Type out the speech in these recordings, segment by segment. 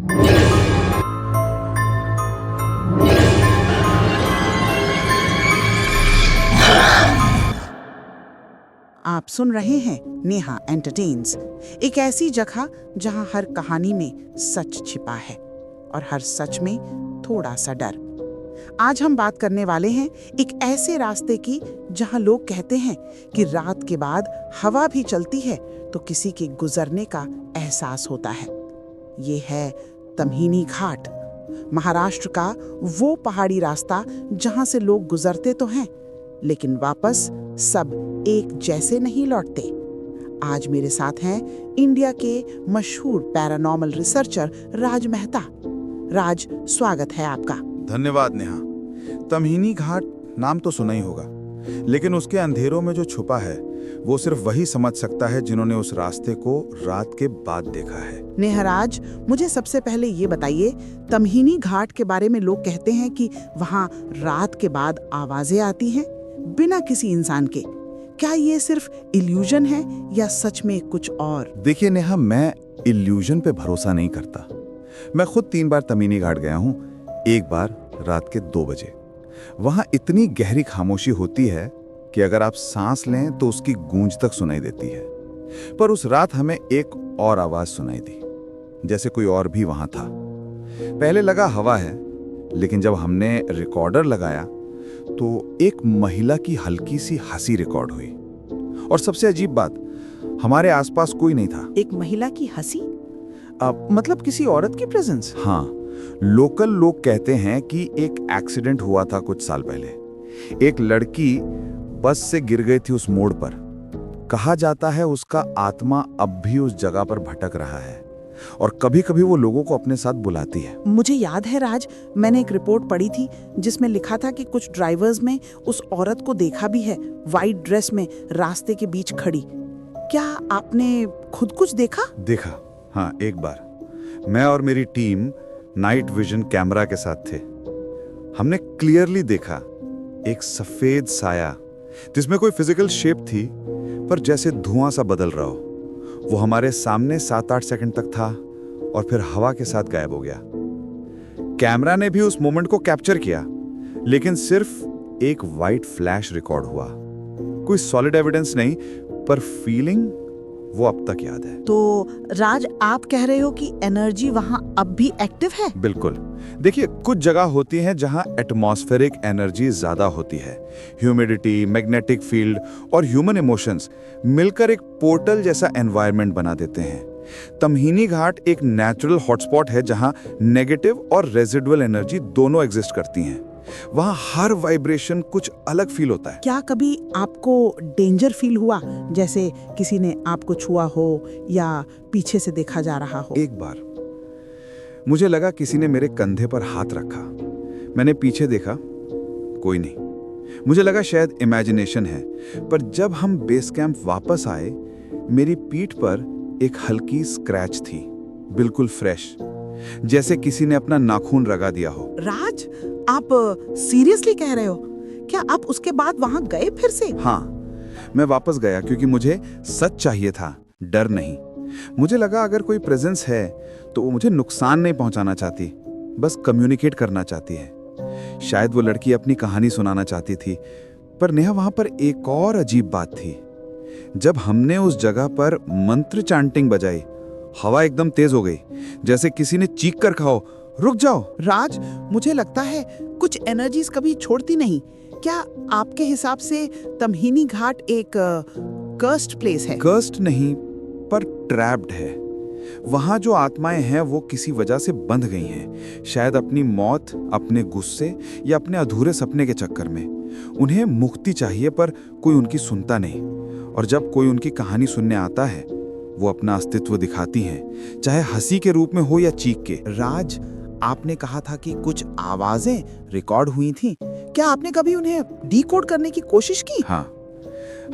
आप सुन रहे हैं नेहा एंटरटेन्स, एक ऐसी जगह जहां हर कहानी में सच छिपा है और हर सच में थोड़ा सा डर। आज हम बात करने वाले हैं एक ऐसे रास्ते की जहां लोग कहते हैं कि रात के बाद हवा भी चलती है तो किसी के गुजरने का एहसास होता है। ये है तमहीनी घाट, महाराष्ट्र का वो पहाड़ी रास्ता जहां से लोग गुजरते तो हैं लेकिन वापस सब एक जैसे नहीं लौटते। आज मेरे साथ हैं इंडिया के मशहूर पैरानॉर्मल रिसर्चर राज मेहता। राज, स्वागत है आपका। धन्यवाद नेहा। तमहीनी घाट नाम तो सुना ही होगा, लेकिन उसके अंधेरों में जो छुपा है वो सिर्फ वही समझ सकता है जिन्होंने उस रास्ते को रात के बाद देखा है। नेहराज, मुझे सबसे पहले ये बताइए, तमहीनी घाट के बारे में लोग कहते हैं कि वहाँ रात के बाद आवाजें आती हैं बिना किसी इंसान के। क्या ये सिर्फ इल्यूजन है या सच में कुछ और? देखिए नेहा, मैं इल्यूजन पे भरोसा नहीं करता। मैं खुद 3 बार तमहीनी घाट गया हूँ। एक बार रात के 2 बजे। वहाँ इतनी गहरी खामोशी होती है कि अगर आप सांस लें तो उसकी गूंज तक सुनाई देती है। पर उस रात हमें एक और आवाज सुनाई दी, जैसे कोई और भी वहां था। पहले लगा हवा है, लेकिन जब हमने रिकॉर्डर लगाया तो एक महिला की हल्की सी हंसी रिकॉर्ड हुई। और सबसे अजीब बात, हमारे आसपास कोई नहीं था। एक महिला की हंसी? मतलब किसी औरत की प्रेजेंस? हाँ, लोकल लोग कहते हैं कि एक एक्सीडेंट हुआ था कुछ साल पहले। एक लड़की बस से गिर गई थी उस मोड़ पर। कहा जाता है उसका आत्मा अब भी उस जगह पर भटक रहा है और कभी-कभी वो लोगों को अपने साथ बुलाती है। मुझे याद है राज, मैंने एक रिपोर्ट पढ़ी थी जिसमें लिखा था कि कुछ ड्राइवर्स में उस औरत को देखा भी है, वाइट ड्रेस में रास्ते के बीच खड़ी। क्या आपने खुद कुछ देखा? देखा, हाँ, एक बार मैं और मेरी टीम नाइट विजन कैमरा के साथ थे। हमने क्लियरली देखा एक सफेद साया जिसमें कोई फिजिकल शेप थी पर जैसे धुआं सा बदल रहा हो। वो हमारे सामने 7-8 सेकंड तक था और फिर हवा के साथ गायब हो गया। कैमरा ने भी उस मोमेंट को कैप्चर किया, लेकिन सिर्फ एक वाइट फ्लैश रिकॉर्ड हुआ। कोई सॉलिड एविडेंस नहीं, पर फीलिंग वो अब तक याद है। तो राज, आप कह रहे हो कि एनर्जी वहाँ अब भी एक्टिव है? बिल्कुल। देखिए, कुछ जगह होती हैं जहाँ एटमॉस्फेरिक एनर्जी ज्यादा होती है। ह्यूमिडिटी, मैग्नेटिक फील्ड और ह्यूमन इमोशंस मिलकर एक पोर्टल जैसा एनवायरनमेंट बना देते हैं। तमहीनी घाट एक नेचुरल हॉटस्पॉट है जहाँ नेगेटिव और रेजिडुअल एनर्जी दोनों एग्जिस्ट करती हैं। वहाँ हर वाइब्रेशन कुछ अलग फील होता है। क्या कभी आपको डेंजर फील हुआ, जैसे किसी ने आपको छुआ हो या पीछे से देखा जा रहा हो? एक बार मुझे लगा किसी ने मेरे कंधे पर हाथ रखा। मैंने पीछे देखा, कोई नहीं। मुझे लगा शायद इमेजिनेशन है, पर जब हम बेस कैंप वापस आए, मेरी पीठ पर एक हल्की स्क्रैच थी, बिल्कुल फ्रेश, जैसे किसी ने अपना नाखून रगा दिया हो। राज, आप सीरियसली कह रहे हो? क्या आप उसके बाद वहां गए फिर से? हाँ, मैं वापस गया क्योंकि मुझे सच चाहिए था, डर नहीं। मुझे लगा अगर कोई प्रेजेंस है तो वो मुझे नुकसान नहीं पहुंचाना चाहती, बस कम्युनिकेट करना चाहती है। शायद वो लड़की अपनी कहानी सुनाना चाहती थी। पर नेहा, वहां पर एक और अजीब बात थी। जब हमने उस जगह पर मंत्र चांटिंग बजाई, हवा एकदम तेज हो गई, जैसे किसी ने चीख कर कहा, रुक जाओ। राज, मुझे लगता है कुछ एनर्जीज कभी छोड़ती नहीं। क्या आपके हिसाब से तमहीनी घाट एक कर्स्ड प्लेस है? कर्स्ड नहीं, पर ट्रैप्ड है। वहां जो आत्माएं हैं वो किसी वजह से बंध गई हैं, शायद अपनी मौत, अपने गुस्से या अपने अधूरे सपने के चक्कर में। उन्हें मुक्ति चाहिए, पर कोई उनकी सुनता नहीं। और जब कोई उनकी कहानी सुनने आता है, वो अपना अस्तित्व दिखाती हैं, चाहे हंसी के रूप में हो या चीख के। राज, आपने कहा था कि कुछ आवाजें रिकॉर्ड हुई थीं। क्या आपने कभी उन्हें डिकोड करने की कोशिश की? हाँ,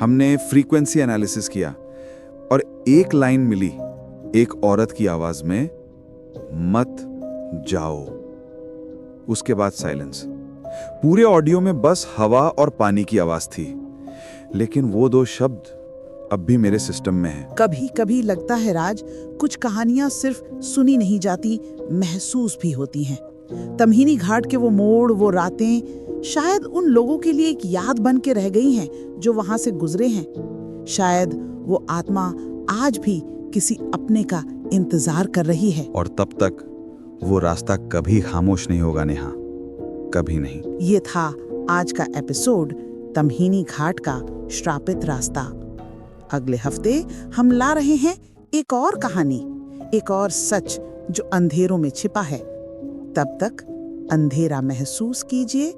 हमने फ्रीक्वेंसी एनालिसिस किया और एक लाइन मिली, एक औरत की आवाज में, मत जाओ। उसके बाद साइलेंस। पूरे ऑडियो में बस हवा और पानी की आवाज थी, लेकिन वो 2 शब्द अब भी मेरे सिस्टम में है। कभी कभी लगता है राज, कुछ कहानियां सिर्फ सुनी नहीं जाती, महसूस भी होती हैं। तमहीनी घाट के वो मोड़, वो रातें शायद उन लोगों के लिए एक याद बन के रह गई हैं जो वहां से गुजरे हैं। शायद वो आत्मा आज भी किसी अपने का इंतजार कर रही है। और तब तक वो रास्ता कभी खामोश नहीं होगा नेहा, कभी नहीं। ये था आज का एपिसोड, तमहीनी घाट का श्रापित रास्ता। अगले हफ्ते हम ला रहे हैं एक और कहानी, एक और सच जो अंधेरों में छिपा है। तब तक अंधेरा महसूस कीजिए,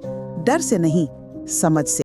डर से नहीं, समझ से।